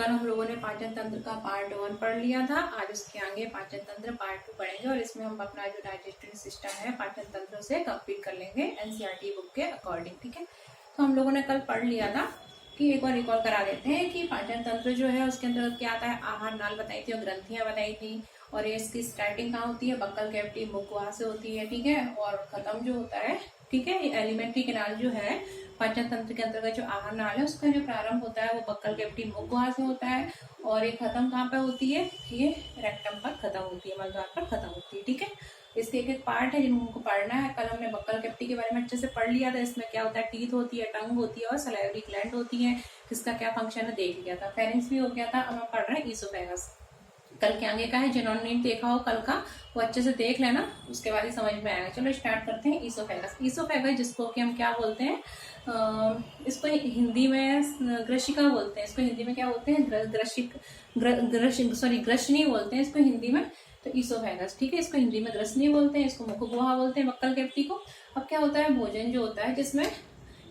कल हम लोगों ने पाचन तंत्र का पार्ट 1 पढ़ लिया था। आज उसके आगे पाचन तंत्र पार्ट 2 पढ़ेंगे और इसमें हम अपना जो डाइजेस्टिव सिस्टम है पाचन तंत्र से कंप्लीट कर लेंगे एनसीईआरटी बुक के अकॉर्डिंग। ठीक है, तो हम लोगों ने कल पढ़ लिया था कि एक बार रिकॉल करा देते हैं कि पाचन तंत्र जो है उसके अंतर्गत क्या आता है। आहार नाल बताई थी और ग्रंथियां बताई थी, और ये इसकी स्टार्टिंग कहाँ होती है, बक्कल कैविटी मुख वहां से होती है। ठीक है, और खत्म जो होता है, ठीक है, एलिमेंट्री कैनाल जो है पाचन तंत्र के अंतर्गत जो आहार नाल है उसका जो प्रारंभ होता है वो बक्कल कैविटी मुख वहां से होता है, और ये खत्म कहाँ पे होती है, ये रेक्टम पर खत्म होती है, मलद्वार पर खत्म होती है। ठीक है, इसके एक एक पार्ट है जिनको पढ़ना है। कल हमने बक्कल कैविटी के बारे में अच्छे से पढ़ लिया था। इसमें क्या होता है, टीथ होती है, टंग होती है और सलाइवरी ग्लैंड होती है। किसका क्या फंक्शन है देख लिया था। फेरेंक्स भी हो गया था। अब हम पढ़ रहे हैं ईसोफेगस। कल के आगे का है, जिन्होंने नहीं देखा हो कल का वो अच्छे से देख लेना, उसके बाद ही समझ में आएगा। चलो स्टार्ट करते हैं। ईसोफेगस, ईसोफेगस जिसको कि हम क्या बोलते हैं, इसको हिंदी में ग्रशिका बोलते हैं। इसको हिंदी में क्या बोलते हैं, ग्रशनी बोलते हैं इसको हिंदी में, तो ईसोफेगस। ठीक है, इसको हिंदी में ग्रसनी बोलते हैं, इसको मुखगुहा बोलते हैं बक्कल कैविटी को। अब क्या होता है, भोजन जो होता है जिसमें,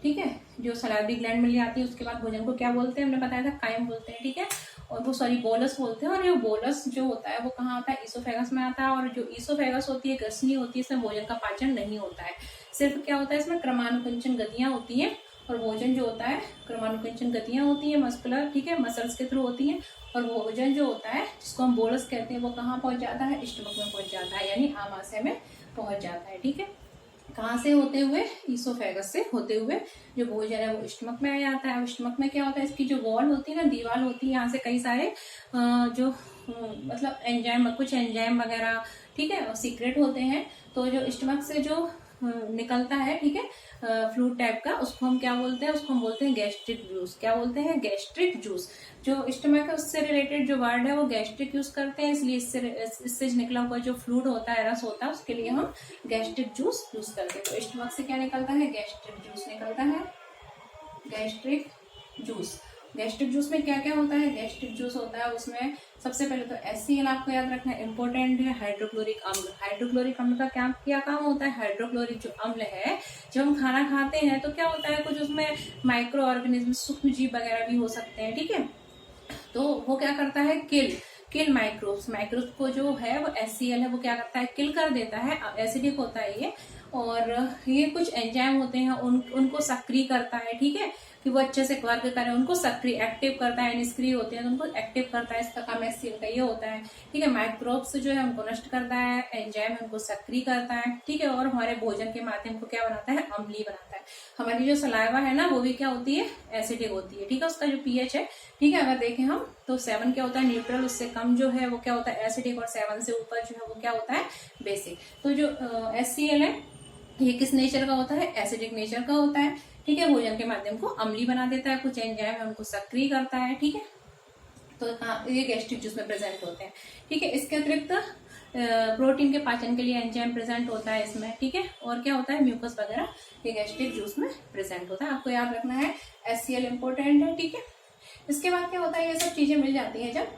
ठीक है, जो सलाइवरी ग्लैंड मिल जाती है उसके बाद भोजन को क्या बोलते हैं, हमने बताया था काइम बोलते हैं। ठीक है, और वो बोलस बोलते हैं। और ये बोलस जो होता है वो कहाँ आता है, ईसोफेगस में आता है। और जो ईसोफेगस होती है, ग्रसनी होती है, इसमें भोजन का पाचन नहीं होता है। सिर्फ क्या होता है, इसमें क्रमानुकुंचन गतियां होती हैं, और भोजन जो होता है क्रमानुकुंचन गतियां होती है मस्कुलर, ठीक है, मसल्स के थ्रू होती है। और भोजन जो होता है जिसको हम बोलस कहते हैं वो कहाँ पहुंच जाता है, स्टमक में पहुंच जाता है, यानी आमाशय में पहुंच जाता है। ठीक है, कहाँ से होते हुए, ईसोफेगस से होते हुए जो भोजन है वो स्टमक में आ जाता है। स्टमक में क्या होता है, इसकी जो वॉल होती है ना, दीवार होती है, यहाँ से कई सारे जो मतलब एंजाइम, कुछ एंजाइम वगैरह, ठीक है, सीक्रेट होते हैं। तो जो स्टमक से जो निकलता है, ठीक है, फ्लूइड टाइप का, उसको हम क्या बोलते हैं, उसको हम बोलते हैं गैस्ट्रिक जूस। क्या बोलते हैं, गैस्ट्रिक जूस। जो स्टमक है उससे रिलेटेड जो वर्ड है वो गैस्ट्रिक यूज करते हैं, इसलिए इससे निकला हुआ जो फ्लूइड होता है, रस होता है, उसके लिए हम गैस्ट्रिक जूस यूज करते हैं। तो स्टमक से क्या निकलता है, गैस्ट्रिक जूस निकलता है, गैस्ट्रिक जूस। गैस्ट्रिक जूस में क्या क्या होता है, गैस्ट्रिक जूस होता है उसमें सबसे पहले तो HCl आपको याद रखना इम्पोर्टेंट है, हाइड्रोक्लोरिक अम्ल। हाइड्रोक्लोरिक अम्ल का क्या काम होता है, हाइड्रोक्लोरिक जो अम्ल है, जब हम खाना खाते हैं तो क्या होता है, कुछ उसमें माइक्रो ऑर्गेनिज्म, सूक्ष्म जीव वगैरह भी हो सकते हैं। ठीक है, तो वो क्या करता है, किल माइक्रोब्स को जो है वो HCl है वो क्या करता है, किल कर देता है। एसिडिक होता है ये, और ये कुछ एंजाइम होते हैं उनको सक्रिय करता है। ठीक है, कि वो अच्छे से वर्क करें, उनको सक्रिय एक्टिव करता है, निष्क्रिय होते हैं तो उनको एक्टिव करता है, इसका काम HCl का ये होता है। ठीक है, माइक्रोब्स जो है उनको नष्ट करता है, एंजाइम उनको सक्रिय करता है। ठीक है, और हमारे भोजन के माध्यम को क्या बनाता है, अम्लीय बनाता है। हमारी जो सलाइवा है ना वो भी क्या होती है, एसिडिक होती है। ठीक है, उसका जो pH है, ठीक है, अगर देखें हम तो 7 क्या होता है, न्यूट्रल। उससे कम जो है वो क्या होता है, एसिडिक। और 7 से ऊपर जो है वो क्या होता है, बेसिक। तो जो HCl है ये किस नेचर का होता है, एसिडिक नेचर का होता है। ठीक है, भोजन के माध्यम को अम्लीय बना देता है, कुछ एंजाइम है उनको सक्रिय करता है। ठीक है, तो ये गैस्ट्रिक जूस में प्रेजेंट होते हैं। ठीक है, इसके अतिरिक्त प्रोटीन के पाचन के लिए एंजाइम प्रेजेंट होता है इसमें। ठीक है, और क्या होता है, म्यूकस वगैरह ये गैस्ट्रिक जूस में प्रेजेंट होता है। आपको याद रखना है, HCl इम्पोर्टेंट है। ठीक है, इसके बाद क्या होता है, ये सब चीजें मिल जाती है जब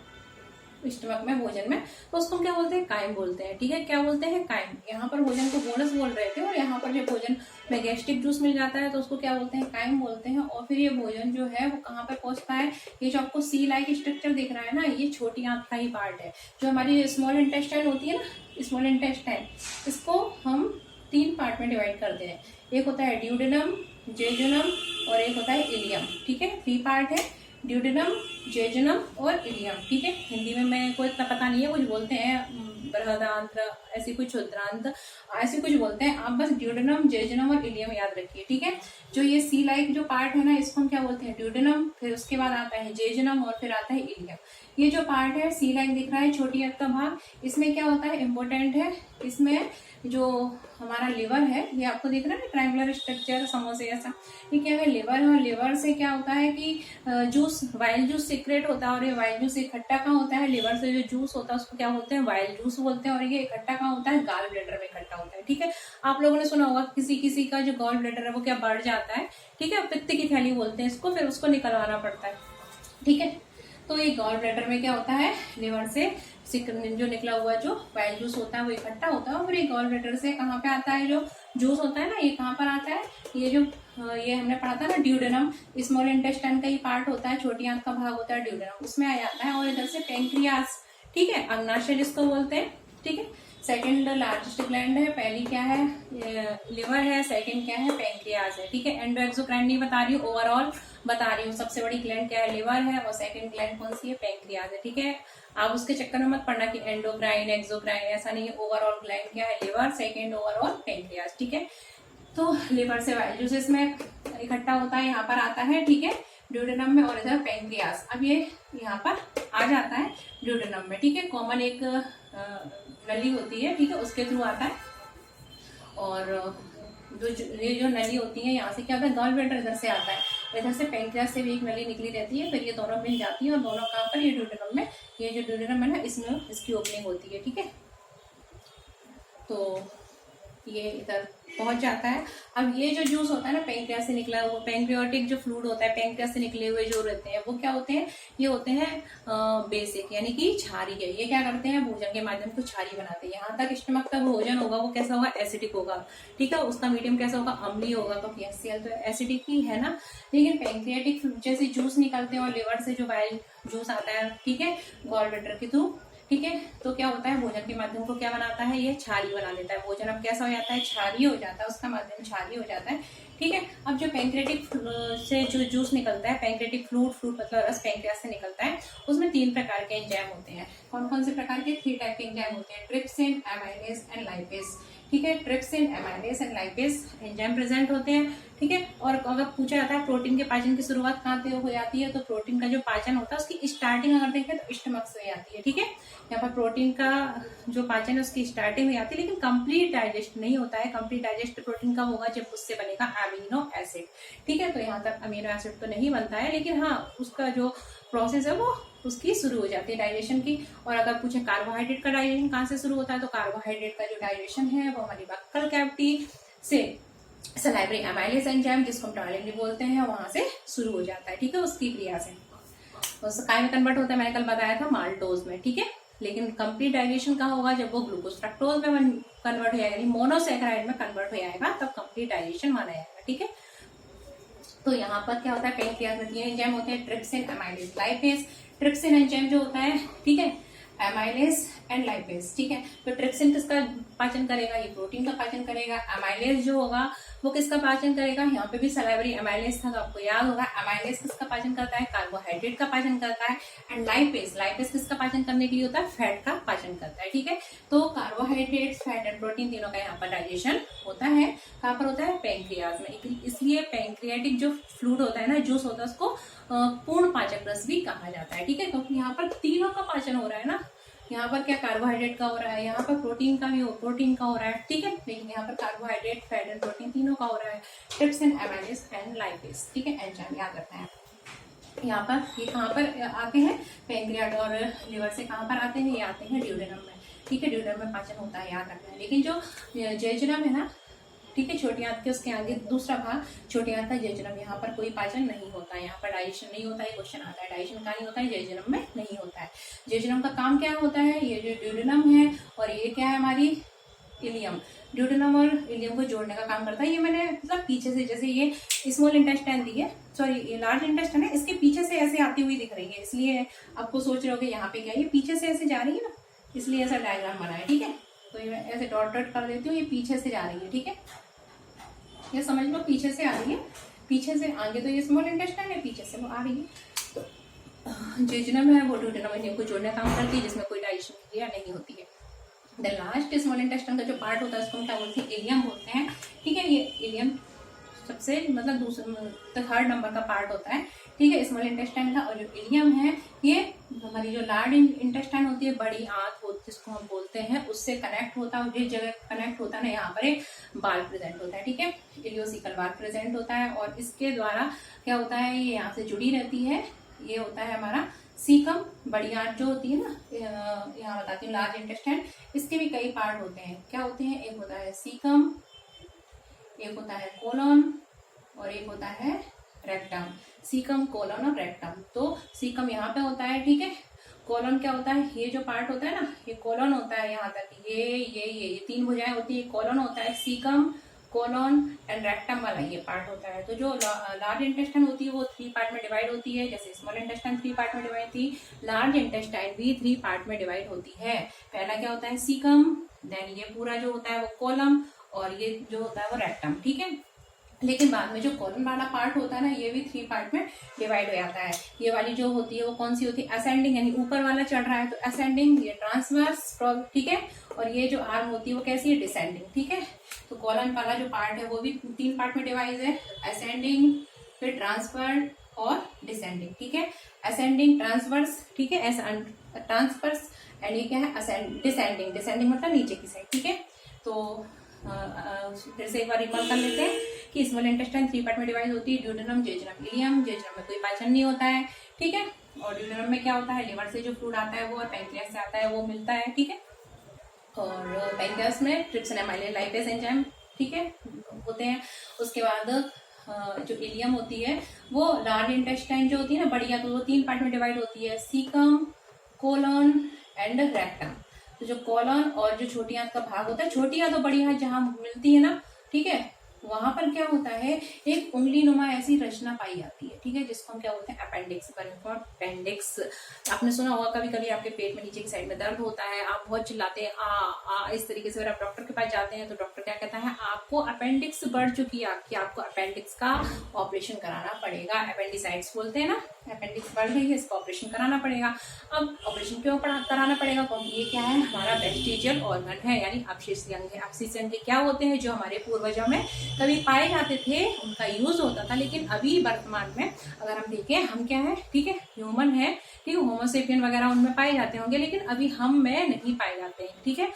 स्टमक में, भोजन में, तो उसको क्या बोलते हैं, काइम बोलते हैं। ठीक है, क्या बोलते हैं, काइम। यहाँ पर भोजन को बोनस बोल रहे थे, और यहाँ पर जब भोजन में गैस्ट्रिक जूस मिल जाता है तो उसको क्या बोलते हैं, काइम बोलते हैं। और फिर ये भोजन जो है वो कहाँ पर पहुंचता है, ये जो आपको सी लाइक स्ट्रक्चर दिख रहा है ना, ये छोटी आंत का ही पार्ट है। जो हमारी स्मॉल इंटेस्टाइन होती है ना, स्मॉल इंटेस्टाइन, इसको हम 3 पार्ट में डिवाइड करते हैं। एक होता है ड्यूडेनम, जेजुनम, और एक होता है इलियम। ठीक है, 3 पार्ट है, ड्यूडेनम, जेजुनम और इलियम। ठीक है, हिंदी में मेरे को इतना पता नहीं है, कुछ बोलते हैं बृहदांत्र, ऐसी कुछ क्षुद्रांत, ऐसे कुछ बोलते हैं। आप बस ड्यूडेनम, जेजुनम और इलियम याद रखिए। ठीक है, जो ये सी लाइक जो पार्ट है ना, इसको हम क्या बोलते हैं, ड्यूडेनम, फिर उसके बाद आता है जेजुनम, और फिर आता है इलियम। ये जो पार्ट है सी लाइक दिख रहा है, छोटी आंत का भाग, इसमें क्या होता है, इम्पोर्टेंट है, इसमें जो हमारा लिवर है, ये आपको दिख रहा है ट्रायंगुलर स्ट्रक्चर समोसे ऐसा, ये क्या है, लिवर है। और लिवर से क्या होता है कि जूस, वाइल जूस सीक्रेट होता है, और ये वाइल जूस इकट्ठा कहाँ होता है, लिवर से जो जूस होता है उसको क्या बोलते हैं, वाइल जूस बोलते हैं। और ये इकट्ठा कहाँ होता है, गॉल ब्लैडर में इकट्ठा होता है। ठीक है, आप लोगों ने सुना होगा किसी किसी का जो गॉल ब्लैडर है वो क्या बढ़ जाता है। ठीक है, पित्त की थैली बोलते हैं इसको, फिर उसको निकलवाना पड़ता है। ठीक है, तो ये गॉल ब्लैडर में क्या होता है, लिवर से जो निकला हुआ जो बाइल जूस होता है वो इकट्ठा होता है और फिर गॉल ब्लैडर से कहाँ पे आता है, जो जूस होता है ना, ये कहाँ पर आता है, ये जो ये हमने पढ़ा था ना ड्यूडेनम, स्मॉल इंटेस्टाइन का ही पार्ट होता है, छोटी आंत का भाग होता है ड्यूडेनम, उसमें आ जाता है। और इधर से पैंक्रियास, ठीक है, अग्नाशय जिसको बोलते हैं, ठीक है। सेकंड लार्जेस्ट ग्लैंड है, पहली क्या है, लिवर है, सेकंड क्या है, पैंक्रियास है, ठीक है। एंडोएक्सोक्राइन नहीं बता रही हूँ, ओवरऑल बता रही हूँ। सबसे बड़ी ग्लैंड क्या है, लिवर है, और सेकंड ग्लैंड कौन सी है, पैंक्रियास है, ठीक है। आप उसके चक्कर में मत पढ़ना कि एंडोक्राइन एक्सोक्राइन, ऐसा नहीं है। ओवरऑल ग्लैंड क्या है, लिवर, सेकंड ओवरऑल पैंक्रियास, ठीक है। तो लिवर से बाइल जूस इसमें इकट्ठा होता है, यहाँ पर आता है, ठीक है, ड्यूडेनम में, और इधर पैंक्रियास। अब ये यहाँ पर आ जाता है ड्यूडेनम में, ठीक है। कॉमन एक नली होती है, ठीक है, उसके थ्रू आता है। और ये जो नली होती है, यहाँ से क्या होता है, गॉल ब्लैडर इधर से आता है, इधर से पैंक्रियास से भी एक नली निकली रहती है, फिर ये दोनों मिल जाती है और दोनों कहाँ पर, ये ड्यूडेनम में, ये जो ड्यूडेनम है ना, इसमें इसकी ओपनिंग होती है, ठीक है। तो ये इधर पहुंच जाता है। अब ये जो जूस होता है ना पैंक्रियास से निकला हुआ, पैंक्रियाटिक जो फ्लूइड होता है, पैंक्रियास से निकले हुए जो रहते हैं, वो क्या होते हैं, ये होते हैं बेसिक, यानी कि क्षारीय। ये क्या करते हैं, भोजन के माध्यम से क्षारीय बनाते हैं। यहाँ तक स्टमक का भोजन होगा वो कैसा होगा, एसिडिक होगा, ठीक है। उसका मीडियम कैसा होगा, अम्लीय होगा, क्योंकि HCl तो एसिडिक ही है ना। लेकिन पैंक्रियाटिक जैसे जूस निकलते हैं और लिवर से जो बाइल जूस आता है, ठीक है, गॉल ब्लैडर के थ्रू, ठीक है, तो क्या होता है, भोजन के माध्यम को क्या बनाता है, ये क्षारीय बना देता है। भोजन अब कैसा हो जाता है, क्षारीय हो जाता है, उसका माध्यम क्षारीय हो जाता है, ठीक है। अब जो पैंक्रियाटिक से जो जूस निकलता है, पैंक्रियाटिक फ्लूइड मतलब रस पैंक्रियास से निकलता है, उसमें 3 प्रकार के एंजाइम होते हैं। कौन कौन से प्रकार के, 3 टाइप के एंजाइम होते हैं, ट्रिप्सिन, एमाइलेज एंड लाइपेज, ठीक है। Trypsin, amylase and lipase enzyme present होते हैं, ठीक है। और अगर पूछा जाता है प्रोटीन के पाचन की शुरुआत कहाँ से हो जाती है, तो प्रोटीन का जो पाचन होता है उसकी स्टार्टिंग अगर देखें तो स्टमक से हो जाती है, ठीक है। यहाँ पर प्रोटीन का जो पाचन है उसकी स्टार्टिंग में आती है, लेकिन कंप्लीट डाइजेस्ट नहीं होता है। कंप्लीट डाइजेस्ट प्रोटीन कब होगा, जब उससे बनेगा अमीनो एसिड, ठीक है। तो यहाँ तक अमीनो एसिड तो नहीं बनता है, लेकिन हाँ उसका जो प्रोसेस है वो उसकी शुरू हो जाती है डाइजेशन की। और अगर पूछे कार्बोहाइड्रेट का डाइजेशन कहाँ से शुरू होता है, तो कार्बोहाइड्रेट का जो डाइजेशन है वो हमारी बक्कल कैविटी से सलाइवरी एमाइलेज एंजाइम, जिसको हम टॉयलेट बोलते हैं, वहां से शुरू हो जाता है, ठीक है, उसकी क्रिया से। काय में कन्वर्ट होता है, मैंने कल बताया था, माल्टोज में, ठीक है। लेकिन कंप्लीट डाइजेशन कहाँ होगा, जब वो ग्लूकोज फ्रक्टोज में कन्वर्ट हो जाएगा, यानी मोनोसैकेराइड में कन्वर्ट हो जाएगा, तब कंप्लीट डाइजेशन माना जाएगा, ठीक है। तो यहाँ पर क्या होता है, पैंक्रियास में 3 एंजाइम होते हैं, trypsin, amylase, lipase. Trypsin enzyme जो होता है, ठीक है, एमाइलेज एंड लाइपेज, ठीक है। तो ट्रिप्सिन किसका पाचन करेगा, ये प्रोटीन का पाचन करेगा। एमाइलेज जो होगा वो किसका पाचन करेगा, यहाँ पे भी सलाइवरी एमाइलेज था तो आपको याद होगा। एमाइलेज किसका पाचन करता है, कार्बोहाइड्रेट का पाचन करता है। एंड लाइपेज, लाइपेज किसका पाचन करने के लिए होता है, फैट का पाचन करता है, ठीक है। तो कार्बोहाइड्रेट, फैट एंड प्रोटीन तीनों का यहाँ पर डाइजेशन होता है। कहाँ पर होता है, पैंक्रियाज में। इसलिए पैंक्रियाटिक जो फ्लूइड होता है ना, जूस होता है, उसको पूर्ण पाचक रस भी कहा जाता है, ठीक है। क्योंकि यहाँ पर तीनों का पाचन हो रहा है ना, यहाँ पर क्या कार्बोहाइड्रेट का हो रहा है, यहाँ पर प्रोटीन का हो रहा है, ठीक है। लेकिन यहाँ पर कार्बोहाइड्रेट, फैट एंड प्रोटीन तीनों का हो रहा है। ट्रिप्सिन, एमाइलेज एंड लाइपेज, ठीक है, एंजाइम याद रखना है। यहाँ पर ये कहाँ पर आते हैं, पैंक्रियाट और लिवर से कहाँ पर आते हैं, ये आते हैं ड्यूडेनम में, ठीक है। ड्यूडेनम में पाचन होता है, याद रखना है। लेकिन जो जेजुनम है ना, ठीक है, छोटी आंत के उसके आगे दूसरा भाग छोटी आंत का जेजुनम, यहाँ पर कोई पाचन नहीं होता है, यहाँ पर डाइजेशन नहीं होता है। क्वेश्चन आता है डाइजेशन कहाँ नहीं होता है, जेजुनम में नहीं होता है। जेजुनम का काम क्या होता है, ये जो ड्यूडेनम है और ये क्या है हमारी इलियम, ड्यूडेनम और इलियम को जोड़ने का काम करता है। ये मैंने मतलब पीछे से, जैसे ये स्मॉल इंटेस्टाइन दी है, सॉरी ये लार्ज इंटेस्टाइन है, इसके पीछे से ऐसे आती हुई दिख रही है, इसलिए आपको सोच रहे हो कि यहाँ पे क्या, ये पीछे से ऐसे जा रही है ना, इसलिए ऐसा डायग्राम बना है, ठीक है। तो ये मैं ऐसे डॉट डॉट कर देती हूँ, ये पीछे से जा रही है, ठीक है, ये समझ लो पीछे से आ रही है, पीछे से आगे तो ये स्मॉल इंटेस्टाइन है, पीछे से वो आ रही है। तो जेजुनम है वो ड्यूडेनम को जोड़ने का काम करती है, जिसमें कोई डाइजेशन क्रिया नहीं होती है। द लास्ट स्मॉल इंटेस्टाइन का जो पार्ट होता है उसको हम क्या बोलते हैं, इलियम बोलते हैं, ठीक है। ये इलियम सबसे मतलब दूसरा 3rd नंबर का पार्ट होता है, ठीक है, स्मॉल इंटेस्टाइन का। और जो इलियम है ये हमारी जो लार्ज इंटेस्टाइन होती है, बड़ी आंत होती है जिसको हम बोलते हैं, उससे कनेक्ट होता है। जिस जगह कनेक्ट होता है ना, यहाँ पर एक बाल प्रेजेंट होता है, ठीक है, इलियोसिकल बाल प्रेजेंट होता है। और इसके द्वारा क्या होता है, ये यहाँ से जुड़ी रहती है, ये होता है हमारा सीकम, बड़ी आंत जो होती है ना, यहाँ बताती हूँ, लार्ज इंटेस्टाइन, इसके भी कई पार्ट होते हैं। क्या होते हैं, एक होता है सीकम, एक होता है कोलन और एक होता है रेक्टम। सीकम, कोलन और रेक्टम। तो सीकम यहाँ पे होता है, ठीक है, कोलन क्या होता है, ये जो पार्ट होता है ना, ये कोलन होता है यहाँ तक, ये 3 भुजाएं होती है, कोलन होता है, सीकम, कोलन एंड रेक्टम वाला ये पार्ट होता है। तो जो लार्ज इंटेस्टाइन होती है वो 3 पार्ट में डिवाइड होती है, जैसे स्मॉल इंटेस्टाइन 3 पार्ट में डिवाइड थी, लार्ज इंटेस्टाइन भी 3 पार्ट में डिवाइड होती है। पहला क्या होता है, सीकम, देन ये पूरा जो होता है वो कोलम, और ये जो होता है वो रेक्टम, ठीक है। लेकिन बाद में जो कॉलम वाला पार्ट होता है ना, ये भी 3 पार्ट में डिवाइड हो जाता है। ये वाली जो होती है वो कौन सी होती है, असेंडिंग, यानी ऊपर वाला चढ़ रहा है तो असेंडिंग, ये ट्रांसवर्स, ठीक है। और ये जो आर्म होती है वो कैसी है, डिसेंडिंग, ठीक है। तो कॉलम वाला जो पार्ट है वो भी 3 पार्ट में डिवाइड है, असेंडिंग, फिर ट्रांसफर और डिसेंडिंग, ठीक है। असेंडिंग, ट्रांसवर्स, ठीक है, ट्रांसवर्स, एंड ये क्या है, डिसेंडिंग, डिसेंडिंग मतलब नीचे की साइड, ठीक है। तो फिर से एक बार रिकॉल कर लेते हैं कि स्मॉल इंटेस्टाइन 3 पार्ट में डिवाइड होती है, ड्यूडेनम, जेजुनम, इलियम। जेजुनम में कोई पाचन नहीं होता है, ठीक है। और ड्यूडेनम में क्या होता है, लिवर से जो फ्लूइड आता है वो, और पैंक्रियास से आता है वो मिलता है, ठीक है। और पैंक्रियास में ट्रिप्सिन, एमाइलेज, लाइपेज एंजाइम, ठीक है, होते हैं। उसके बाद जो इलियम होती है वो लार्ज इंटेस्टाइन जो होती है ना, बढ़िया, तो वो 3 पार्ट में डिवाइड होती है, सीकम, कोलन एंड रेक्टम। तो जो कॉलन और जो छोटी आंत का भाग होता है, छोटी आंत और बड़ी आंत जहां मिलती है ना, ठीक है, वहां पर क्या होता है, एक उंगली नुमा ऐसी रचना पाई जाती है, ठीक है, जिसको हम क्या बोलते हैं, अपेंडिक्स। अपेंडिक्स आपने सुना होगा, कभी कभी आपके पेट में नीचे की साइड में दर्द होता है, आप बहुत चिल्लाते हैं आ इस तरीके से, अगर आप डॉक्टर के पास जाते हैं तो डॉक्टर क्या कहता है, आपको अपेंडिक्स बढ़ चुकी है आपकी, आपको अपेंडिक्स का ऑपरेशन कराना पड़ेगा। अपेंडिसाइटिस बोलते हैं ना, अपेंडिक्स बढ़ गई है, इसका ऑपरेशन कराना पड़ेगा। अब ऑपरेशन क्यों कराना पड़ेगा, क्योंकि ये क्या है, हमारा वेस्टिजियल ऑर्गन है, यानी अवशेषीय अंग है। अवशेषीय अंग क्या होते हैं, जो हमारे पूर्वजों में कभी पाए जाते थे, उनका यूज होता था, लेकिन अभी वर्तमान में अगर हम देखें, हम क्या है, ठीक है, ह्यूमन है, ठीक है, होमोसेपियन वगैरह उनमें पाए जाते होंगे, लेकिन अभी हम में नहीं पाए जाते हैं, ठीक है।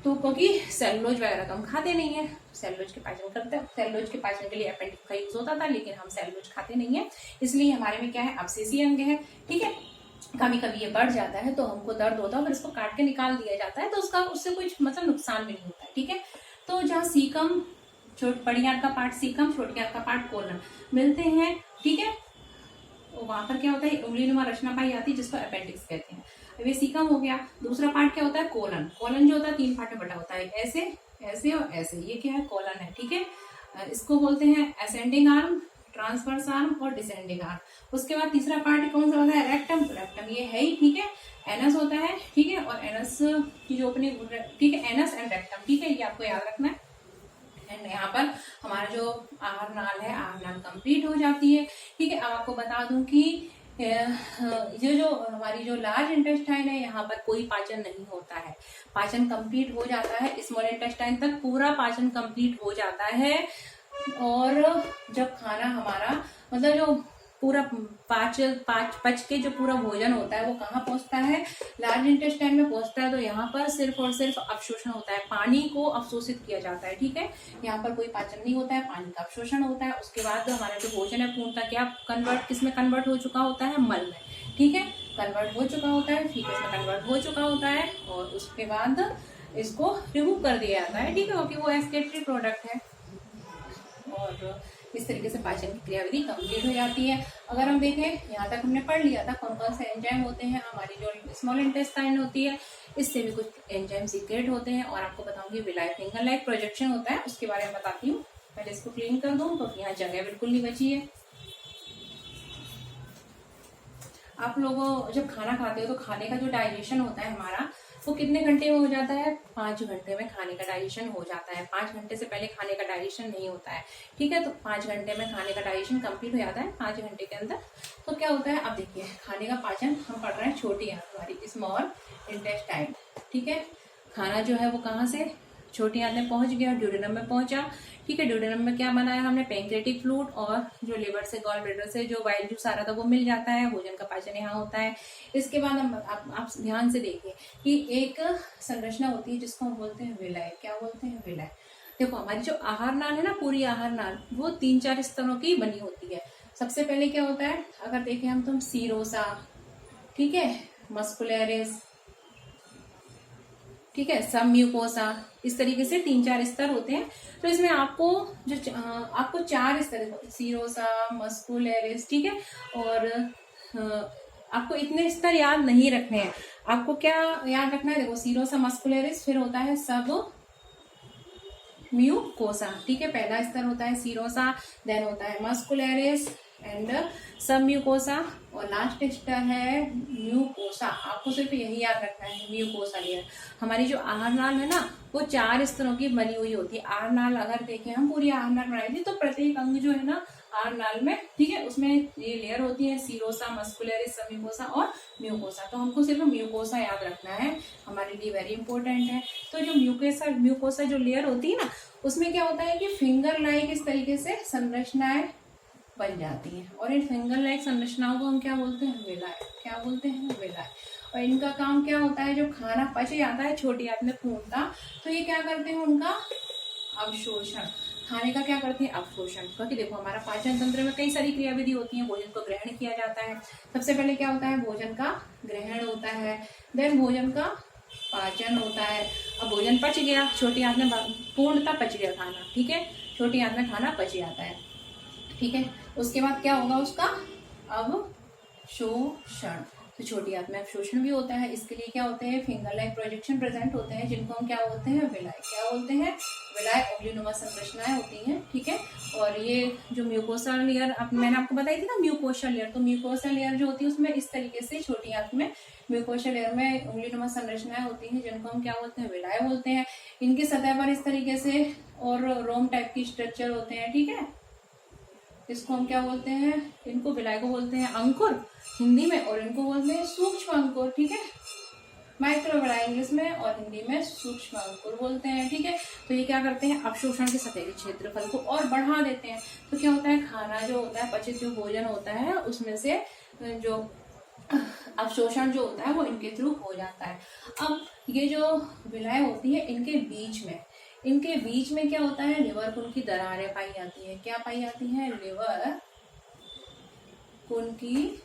तो क्योंकि सेलुलोज वगैरह तो हम खाते नहीं है, सेलुलोज के पाचन करते हैं, सेलुलोज के पाचन के लिए अपेंडिक्स का यूज होता था, लेकिन हम सेलुलोज खाते नहीं है, इसलिए हमारे में क्या है, अवशेषीय अंग है, ठीक है। कभी कभी ये बढ़ जाता है तो हमको दर्द होता है, फिर इसको काट के निकाल दिया जाता है, तो उससे कुछ मतलब नुकसान भी नहीं होता है, ठीक है। तो जहाँ सीकम, बड़ी आंत का पार्ट सीकम, छोटी आंत का पार्ट कोलन मिलते हैं, ठीक है, वहां पर क्या होता है, उंगली नुमा रचना पाई जाती है, जिसको अपेंडिक्स कहते हैं। अब ये सीकम हो गया। दूसरा पार्ट क्या होता है, कोलन। कोलन जो होता है 3 पार्ट में बटा होता है, ऐसे, ऐसे और ऐसे, ये क्या है, कोलन है, ठीक है। इसको बोलते हैं असेंडिंग आर्म, ट्रांसवर्स आर्म और डिसेंडिंग आर्म। उसके बाद तीसरा पार्ट कौन सा होता है, रेक्टम। रेक्टम ये है ही, ठीक है, एनस होता है, ठीक है, और एनस की जो ओपनिंग, ठीक है, एनस एंड रेक्टम, ठीक है, ये आपको याद रखना है। एंड यहाँ पर हमारा जो आहार नाल है, आहार नाल कंप्लीट हो जाती है, ठीक है। अब आपको बता दूं कि ये जो हमारी जो लार्ज इंटेस्टाइन है, यहाँ पर कोई पाचन नहीं होता है, पाचन कंप्लीट हो जाता है, स्मॉल इंटेस्टाइन तक पूरा पाचन कंप्लीट हो जाता है। और जब खाना हमारा मतलब जो पूरा पच के जो पूरा भोजन होता है वो कहाँ पहुंचता है, लार्ज इंटेस्टाइन में पहुंचता है। तो यहाँ पर सिर्फ और सिर्फ अवशोषण होता है, पानी को अवशोषित किया जाता है, ठीक है। यहाँ पर कोई पाचन नहीं होता है, पानी का अवशोषण होता है। उसके बाद हमारा जो भोजन है पूर्णतः क्या किसमें कन्वर्ट हो चुका होता है, मल में, ठीक है, कन्वर्ट हो चुका होता है, फीकस में कन्वर्ट हो चुका होता है, और उसके बाद इसको रिमूव कर दिया जाता है, ठीक है, क्योंकि वो एक्सक्रीटरी प्रोडक्ट है। और इस तरीके से पाचन की क्रियाविधि कंप्लीट हो जाती है। अगर हम देखें, यहाँ तक हमने पढ़ लिया था कौन कौन से एंजाइम होते हैं, हमारी जो स्मॉल इंटेस्टाइन होती है इससे भी कुछ एंजाइम सीक्रेट होते हैं, और आपको बताऊंगी विलाय फिंगर लाइक प्रोजेक्शन होता है, उसके बारे में बताती हूँ। पहले इसको क्लीन कर दूं, क्योंकि यहाँ जगह बिल्कुल नहीं बची है। आप लोगों जब खाना खाते हो तो खाने का जो डाइजेशन होता है हमारा, वो कितने घंटे में हो जाता है, 5 घंटे में खाने का डाइजेशन हो जाता है। 5 घंटे से पहले खाने का डाइजेशन नहीं होता है, ठीक है। तो 5 घंटे में खाने का डाइजेशन कंप्लीट हो जाता है 5 घंटे के अंदर। तो क्या होता है, अब देखिए खाने का पाचन हम पढ़ रहे हैं छोटी आंत हमारी स्मॉल इंटेस्टाइन, ठीक है। खाना जो है वो कहाँ से, छोटी आंत में पहुंच गया, ड्यूडेनम में पहुंचा, ठीक है। ड्यूडेनम में क्या बनाया हमने, पैंक्रेटिक फ्लूइड, और जो लिवर से, गॉल ब्लैडर से जो वाइल जूस आ रहा था वो मिल जाता है, भोजन का पाचन यहाँ होता है। इसके बाद हम आप ध्यान से देखिए कि एक संरचना होती है जिसको हम बोलते हैं विलाय। क्या बोलते हैं, विलाय। देखो हमारी जो आहार नाल है ना, पूरी आहार नाल वो 3-4 स्तरों की बनी होती है। सबसे पहले क्या होता है, अगर देखें हम तो सीरोसा, ठीक है, मस्कुलरिस, ठीक है, सब म्यूकोसा, इस तरीके से 3-4 स्तर होते हैं। तो इसमें आपको 4 स्तर, सीरोसा, मस्कुलरिस, ठीक है, और आपको इतने स्तर याद नहीं रखने हैं। आपको क्या याद रखना है, देखो सीरोसा मस्कुलरिस, फिर होता है सब म्यूकोसा, ठीक है। पहला स्तर होता है सीरोसा, देन होता है मस्कुलरिस एंड सब म्यूकोसा, और लास्ट स्तर है म्यूकोसा। आपको सिर्फ यही याद रखना है, म्यूकोसा लेयर। हमारी जो आहार नाल है ना, वो 4 स्तरों की बनी हुई होती है। आहार नाल अगर देखें हम, पूरी आहार नाल बनाई थी, तो प्रत्येक अंग जो है ना आहार नाल में, ठीक है, उसमें ये लेयर होती है, सीरोसा, मस्कुलरिस, सब म्यूकोसा और म्यूकोसा। तो हमको सिर्फ म्यूकोसा याद रखना है, हमारे लिए वेरी इंपॉर्टेंट है। तो जो म्यूकोसा जो लेयर होती है ना, उसमें क्या होता है कि फिंगर लाइक इस तरीके से संरचनाएं बन जाती है, और इन फिंगर लाइक संरचनाओं को हम क्या बोलते हैं, विलाय। क्या बोलते हैं, विलाय। और इनका काम क्या होता है, जो खाना पच जाता है छोटी आंत में पूर्णतः, तो ये क्या करते हैं, उनका अवशोषण, खाने का क्या करते हैं, अवशोषण। क्योंकि देखो हमारा पाचन तंत्र में कई सारी क्रियाविधि होती है। भोजन को ग्रहण किया जाता है, सबसे पहले क्या होता है, भोजन का ग्रहण होता है, देन भोजन का पाचन होता है। अब भोजन पच गया, छोटी आंत में पूर्णतः पच गया खाना, ठीक है, छोटी आंत में खाना पच जाता है, ठीक है। उसके बाद क्या होगा, उसका अवशोषण। तो छोटी आंत में अवशोषण भी होता है। इसके लिए क्या होते हैं, फिंगर लाइक प्रोजेक्शन प्रेजेंट होते हैं, जिनको हम क्या बोलते हैं, विलाय। क्या बोलते हैं, विलाय। ओवलिनुमा संरचनाएं होती हैं, ठीक है। और ये जो म्यूकोसा लेयर मैंने आपको बताई थी ना, म्यूकोसा लेयर, तो म्यूकोसा लेयर जो होती है उसमें इस तरीके से छोटी आंत में म्यूकोसा लेयर में ओवलिनुमा संरचनाएं होती हैं, जिनको हम क्या बोलते हैं, विलाय बोलते हैं। इनकी सतह पर इस तरीके से और रोम टाइप की स्ट्रक्चर होते हैं, ठीक है। इसको हम क्या बोलते हैं, इनको विलाय को बोलते हैं अंकुर हिंदी में, और इनको बोलते हैं सूक्ष्म अंकुर, ठीक है। माइक्रोविलाय इंग्लिश में, और हिंदी में सूक्ष्म अंकुर बोलते हैं, ठीक है। तो ये क्या करते हैं, अवशोषण के सतही क्षेत्रफल को और बढ़ा देते हैं। तो क्या होता है, खाना जो होता है, पचित जो भोजन होता है, उसमें से जो अवशोषण जो होता है वो इनके थ्रू हो जाता है। अब ये जो विलाय होती है, इनके बीच में क्या होता है, लिवर कुन की दरारें पाई जाती है। क्या पाई जाती है, लिवर कुन की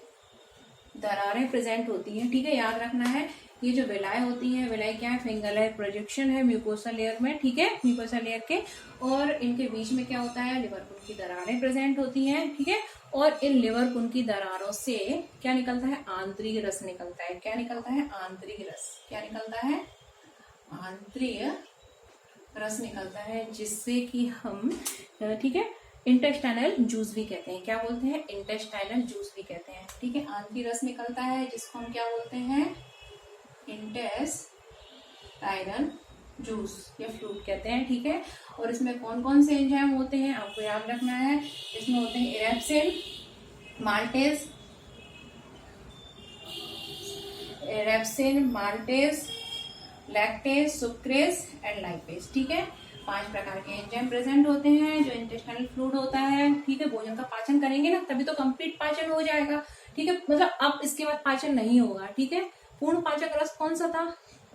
दरारें प्रेजेंट होती हैं, ठीक है, याद रखना है। ये जो विलाय होती है, विलाय क्या है, फिंगर लाइक प्रोजेक्शन है म्यूकोसा लेयर में, ठीक है, म्यूकोसा लेयर के, और इनके बीच में क्या होता है, लिवर कुन की दरारें प्रेजेंट होती हैं, ठीक है। और इन लिवर कुन की दरारों से क्या निकलता है, आंतरिक रस निकलता है। क्या निकलता है, आंतरिक रस। क्या निकलता है, आंतरिक रस निकलता है, जिससे कि हम, ठीक है, इंटेस्टाइनल जूस भी कहते हैं। क्या बोलते हैं, इंटेस्टाइनल जूस भी कहते हैं, ठीक है। आंतरिक रस निकलता है, जिसको हम क्या बोलते हैं, इंटेस्टाइनल जूस या फ्लूइड कहते हैं, ठीक है। और इसमें कौन कौन से एंजाइम होते हैं, आपको याद रखना है। इसमें होते हैं erepsin, maltase, lactase, sucrase and lipase, ठीक है। 5 प्रकार के एंजाइम प्रेजेंट होते हैं, जो इंटेस्टाइनल फ्लूइड होता है, ठीक है। भोजन का पाचन करेंगे ना, तभी तो कंप्लीट पाचन हो जाएगा, ठीक है। मतलब अब इसके बाद पाचन नहीं होगा, ठीक है। पूर्ण पाचक रस कौन सा था,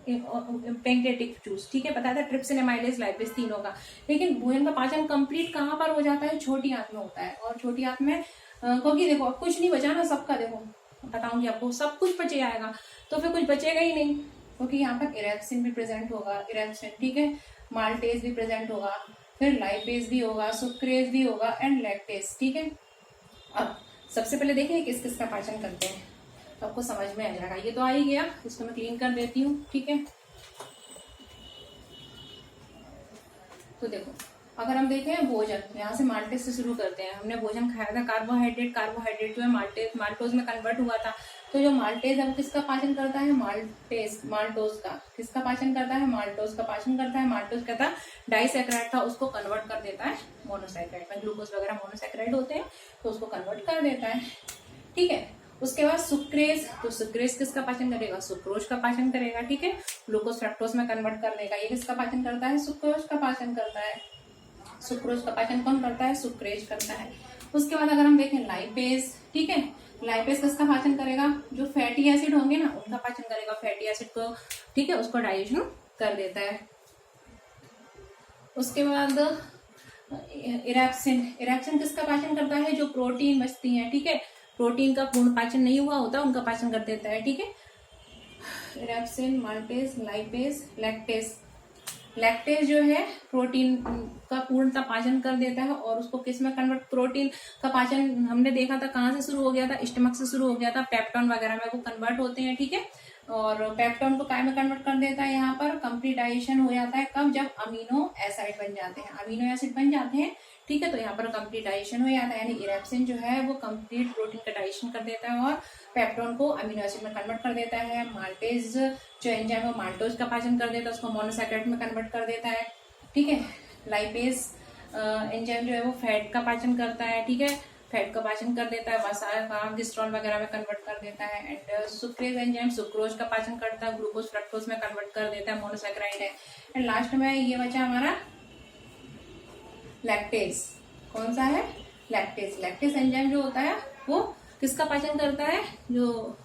पैंक्रियाटिक जूस, ठीक है, बताया था, ट्रिप्सिन, एमाइलेज, लाइपेज तीनों का। लेकिन भोजन का पाचन कंप्लीट कहाँ पर हो जाता है, छोटी आंत में होता है। और छोटी आंत में क्योंकि देखो अब कुछ नहीं बचा ना, सबका देखो बताऊंगी आपको, सब कुछ बचे जाएगा, तो फिर कुछ बचेगा ही नहीं, क्योंकि यहाँ पर इरेप्सिन भी प्रेजेंट होगा, इरेप्सिन, ठीक है, माल्टेज भी प्रेजेंट होगा, फिर लाइपेज भी होगा, सुक्रेज भी होगा एंड लैक्टेज, ठीक है। अब सबसे पहले देखें किस किस का पाचन करते हैं, तो आपको समझ में आ जाएगा। ये तो आ ही गया, इसको मैं क्लीन कर देती हूँ, ठीक है। तो देखो अगर हम देखें भोजन, यहाँ से माल्टेज से शुरू करते हैं। हमने भोजन खाया था, कार्बोहाइड्रेट जो है माल्टोज में कन्वर्ट हुआ था। तो जो माल्टेज है वो किसका पाचन करता है, माल्टोज का। किसका पाचन करता है, माल्टोज का पाचन करता है। माल्टोज क्या था, डाइसैकेराइड था, उसको कन्वर्ट कर देता है मोनोसैकेराइड में। ग्लूकोज वगैरह मोनोसैकेराइड होते हैं, तो उसको कन्वर्ट कर देता है, ठीक है। उसके बाद सुक्रेज, तो सुक्रेज किसका पाचन करेगा, सुक्रोज का पाचन करेगा, ठीक है। ग्लूकोज फ्रक्टोज में कन्वर्ट कर देगा। ये किसका पाचन करता है, सुक्रोज का पाचन करता है। सुक्रोज का पाचन कौन करता है, सुक्रेज करता है। उसके बाद अगर हम देखें लाइपेज, ठीक है, लाइपेज किसका पाचन करेगा, जो फैटी एसिड होंगे ना उनका पाचन करेगा, फैटी एसिड को, ठीक है, उसको डाइजेशन कर देता है। उसके बाद इरेप्सिन किसका पाचन करता है, जो प्रोटीन बचती है, ठीक है, प्रोटीन का पूर्ण पाचन नहीं हुआ होता उनका पाचन कर देता है, ठीक है। Erepsin, maltase, lipase, lactase, lactase जो है प्रोटीन का पूर्णतः पाचन कर देता है और उसको किस में कन्वर्ट, प्रोटीन का पाचन हमने देखा था कहाँ से शुरू हो गया था, स्टमक से शुरू हो गया था, पेप्टॉन वगैरह में वो कन्वर्ट होते हैं, ठीक है। और पेप्टॉन को काय में कन्वर्ट कर देता है, यहाँ पर कंप्लीट डाइजेशन हो जाता है कब, जब अमीनो एसिड बन जाते हैं, अमीनो एसिड बन जाते हैं, ठीक है। तो यहाँ पर कंप्लीट डाइजेशन हो जाता है, यानी इरेप्सिन जो है वो कंप्लीट प्रोटीन का डाइजेशन कर देता है और पेप्टॉन को अमीनो एसिड में कन्वर्ट कर देता है। माल्टेज जो एंजाइम है माल्टोज का पाचन कर देता है, उसको मोनोसैकेराइड में कन्वर्ट कर देता है, ठीक है। लाइपेज एंजाइम जो है वो फैट का पाचन करता है, ठीक है, फैट का पाचन कर देता है, वसा गिस्ट्रॉल वगैरह में कन्वर्ट कर देता है। एंड सुक्रेज एंजाइम सुक्रोज का पाचन करता है, ग्लूकोज फ्रक्टोज में कन्वर्ट कर देता है, मोनोसैकेराइड है। एंड लास्ट में ये बचा हमारा लैक्टेज। कौन सा है, लैक्टेज। लैक्टेज एंजाइम जो होता है वो किसका पाचन करता है, जो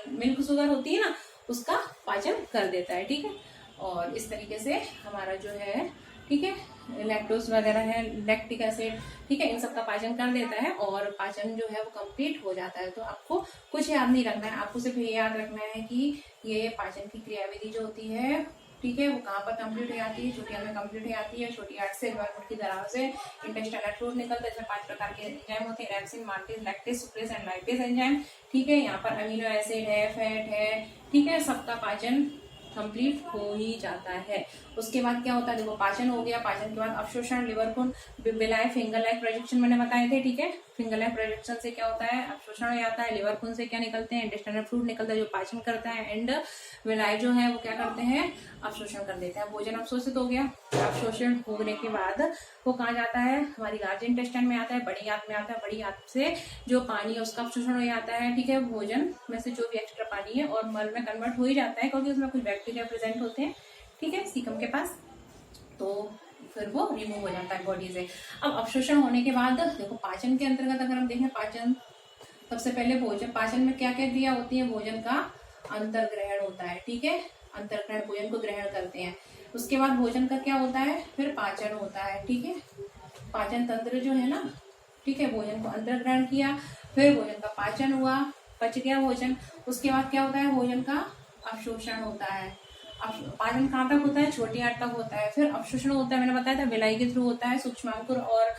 मिल्क शुगर होती है ना उसका पाचन कर देता है, ठीक है। और इस तरीके से हमारा जो है, ठीक है, लैक्टोज वगैरह है, लैक्टिक एसिड, ठीक है, इन सब का पाचन कर देता है और पाचन जो है वो कंप्लीट हो जाता है। तो आपको कुछ याद नहीं रखना है, आपको सिर्फ ये याद रखना है कि ये पाचन की क्रियाविधि जो होती है, ठीक है, वो कहाँ पर कंप्लीट हो जाती है, छोटी आंत में कंप्लीट हो जाती है, छोटी आंत से लोअर की दरार से इंटेस्टाइनल फ्लूइड निकलता है, इसमें 5 प्रकार के एंजाइम होते हैं, pepsin, maltase, lactase, sucrase and lipase enzyme, ठीक है। यहाँ पर अमीनो एसिड है, फैट है, ठीक है, सबका पाचन कंप्लीट हो ही जाता है। उसके बाद क्या होता है, देखो पाचन हो गया, पाचन के बाद अवशोषण, लिवर खून, बिलाय, फिंगर लाइक प्रोजेक्शन मैंने बताए थे, ठीक है। फिंगर लाइक प्रोजेक्शन से क्या होता है, अवशोषण हो जाता है, लिवर खून से क्या निकलते हैं, इंटेस्टाइनल फ्लूइड निकलता है जो पाचन करता है, एंड विलाय जो है वो क्या करते हैं, अवशोषण कर देते हैं। भोजन अवशोषित हो गया, अवशोषण होने के बाद वो कहाँ जाता है, हमारी लार्ज इंटेस्टाइन में आता है, बड़ी आंत में आता है, बड़ी आंत से जो पानी है उसका अवशोषण हो जाता है, ठीक है, भोजन में से जो भी एक्स्ट्रा पानी है और मल में कन्वर्ट हो ही जाता है क्योंकि उसमें कुछ बैक्टीरिया प्रेजेंट होते हैं, ठीक है, सीकम के पास, तो फिर वो रिमूव हो जाता है बॉडी से। अब अवशोषण होने के बाद देखो पाचन के अंतर्गत अगर हम देखें, पाचन सबसे पहले भोजन, पाचन में क्या क्या क्रिया होती है, भोजन का अंतर्ग्रहण होता है, ठीक है, अंतर्ग्रहण, भोजन को ग्रहण करते हैं। उसके बाद भोजन का क्या होता है, फिर पाचन होता है, ठीक है, पाचन तंत्र जो है ना, ठीक है, भोजन को अंतर्ग्रहण किया, फिर भोजन का पाचन हुआ, पच गया भोजन, उसके बाद क्या होता है, भोजन का अवशोषण होता है। पाचन कहाँ तक होता है, छोटी आंत तक होता है, फिर अवशोषण होता है, मैंने बताया था विलाई के थ्रू होता है, सूक्ष्म अंकुर और,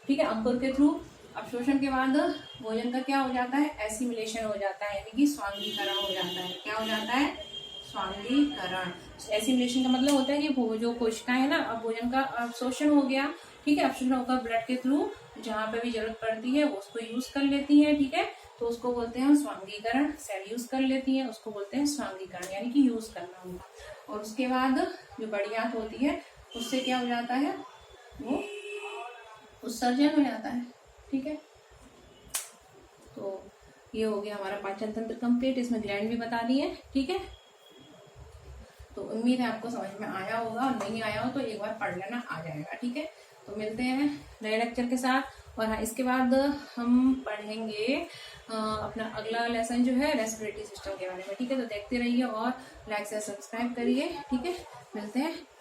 ठीक है, अंकुर के थ्रू। अवशोषण के बाद भोजन का क्या हो जाता है, एसिमिलेशन हो जाता है, यानी कि स्वांगीकरण हो जाता है। क्या हो जाता है, स्वांगीकरण। एसिमिलेशन का मतलब होता है कि जो कोशिकाएं है ना, अब भोजन का अवशोषण हो गया, ठीक है, अवशोषण होकर ब्लड के थ्रू जहाँ पे भी जरूरत पड़ती है वो उसको यूज कर लेती है, ठीक है, तो उसको बोलते हैं स्वांगीकरण। सेल यूज कर लेती है उसको बोलते हैं स्वांगीकरण, यानी कि यूज करना उनका। और उसके बाद जो बड़ी आंत होती है उससे क्या हो जाता है, वो उत्सर्जन हो जाता है, ठीक है। तो ये हो गया हमारा पाचन तंत्र कंप्लीट, इसमें ग्लैंड भी बता दिए, ठीक है। तो उम्मीद है आपको समझ में आया होगा, और नहीं आया हो तो एक बार पढ़ लेना, आ जाएगा, ठीक है। तो मिलते हैं नए लेक्चर के साथ। और हाँ, इसके बाद हम पढ़ेंगे अपना अगला लेसन जो है रेस्पिरेटरी सिस्टम के बारे में, ठीक है। तो देखते रहिए और लाइक से सब्सक्राइब करिए, ठीक है। मिलते हैं।